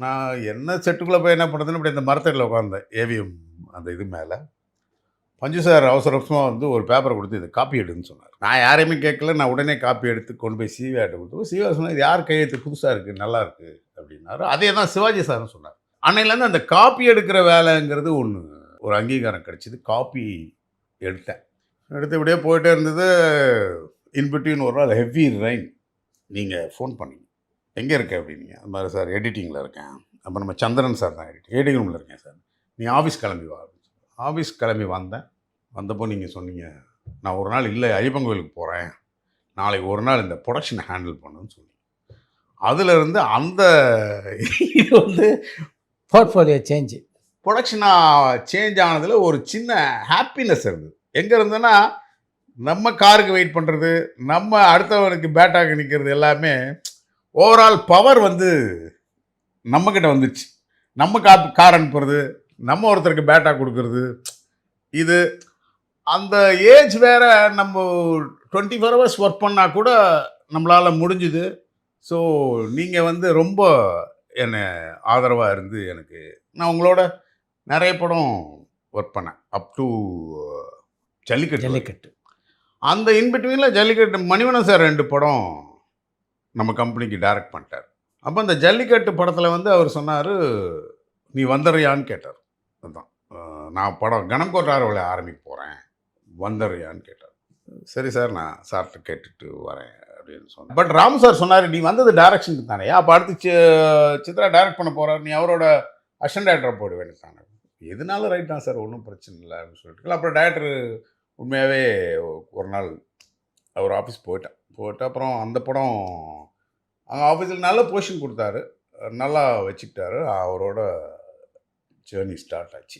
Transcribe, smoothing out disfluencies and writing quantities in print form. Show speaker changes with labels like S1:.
S1: நான் என்ன செட்டுக்குள்ளே போய் என்ன பண்ணுறதுன்னு இப்படி இந்த மரத்தடியில் உட்காந்தேன். ஏவிஎம் அந்த இது மேலே. பஞ்சு சார் அவசர அவசரமா வந்து ஒரு பேப்பரை கொடுத்து இதை காப்பி எடுன்னு சொன்னார். நான் யாரையுமே கேட்கல. நான் உடனே காப்பி எடுத்து கொண்டு போய் சிவாட்ட கொடுத்து, சிவா சொன்னார், இது யார் கையெழுத்து புதுசாக இருக்குது, நல்லா இருக்குது அப்படின்னாரு. அதே தான் சிவாஜி சார்னு சொன்னார். அன்னையிலேருந்து அந்த காப்பி எடுக்கிற வேலைங்கிறது ஒன்று ஒரு அங்கீகாரம் கிடைச்சிது. காப்பி எடுத்தேன். எடுத்து இப்படியே போயிட்டே இருந்தது. இன்பிட்வீன் ஒரு நாள் ஹெவி ரெயின். நீங்கள் ஃபோன் பண்ணீங்க. எங்கே இருக்க அப்படின்னீங்க. அது மாதிரி சார் எடிட்டிங்கில் இருக்கேன். அப்போ நம்ம சந்திரன் சார் தான் எடிட்டிங் ரூமில் இருக்கேன் சார். நீ ஆஃபீஸ் கிளம்பி வா. ஆஃபீஸ் கிளம்பி வந்தேன். வந்தப்போ நீங்கள் சொன்னீங்க, நான் ஒரு நாள் இல்லை ஐயப்பன் கோயிலுக்கு போகிறேன், நாளைக்கு ஒரு நாள் இந்த ப்ரொடக்ஷனை ஹேண்டில் பண்ணுன்னு சொன்னீங்க. அதிலிருந்து அந்த இது வந்து
S2: போர்ட்ஃபோலியோ சேஞ்சு
S1: ப்ரொடக்ஷனாக சேஞ்ச் ஆனதில் ஒரு சின்ன ஹாப்பினஸ் இருந்தது. எங்கே இருந்ததுன்னா, நம்ம காருக்கு வெயிட் பண்ணுறது, நம்ம அடுத்தவனுக்கு பேட்டாக நிற்கிறது எல்லாமே ஓவரால் பவர் வந்து நம்மக்கிட்ட வந்துச்சு. நம்ம கார் அனுப்புறது, நம்ம ஒருத்தருக்கு பேட்டா கொடுக்கறது, இது அந்த ஏஜ் வேற. நம்ம 24 ஹவர்ஸ் ஒர்க் பண்ணால் கூட நம்மளால் முடிஞ்சுது. ஸோ நீங்கள் வந்து ரொம்ப என்னை ஆதரவாக இருந்து எனக்கு, நான் உங்களோட நிறைய படம் ஒர்க் பண்ணேன் அப் டு ஜல்லிக்கட்டு. அந்த இன்பிட்வீனில் ஜல்லிக்கட்டு மணிவண்ணன் சார் 2 படம் நம்ம கம்பெனிக்கு டைரக்ட் பண்ணிட்டார். அப்போ அந்த ஜல்லிக்கட்டு படத்தில் வந்து அவர் சொன்னார், நீ வந்துடுறியான்னு கேட்டார். அதுதான் நான் படம் கணம் கோட்டாரவளை ஆரம்பிக்க போகிறேன், வந்துடுறியான்னு கேட்டார். சரி சார், நான் சார்கிட்ட கேட்டுட்டு வரேன் அப்படின்னு சொன்னேன். பட் ராமு சார் சொன்னார், நீ வந்தது டைரக்ஷனுக்கு தானே, அப்போ அடுத்து சித்ரா டைரக்ட் பண்ண போகிறார், நீ அவரோட அசிஸ்டன்ட் டைரக்டரை போட வேண்டியதானே. எதுனாலும் ரைட் தான் சார், ஒன்றும் பிரச்சனை இல்லை அப்படின்னு சொல்லிட்டு அப்புறம் டைரக்டர் உண்மையாகவே ஒரு நாள் அவர் ஆஃபீஸ் போயிட்டு அப்புறம் அந்த படம் அங்கே ஆஃபீஸில் நல்ல பொசிஷன் கொடுத்தாரு, நல்லா வச்சுக்கிட்டாரு. அவரோட ஜேர்னி ஸ்டார்ட் ஆச்சு.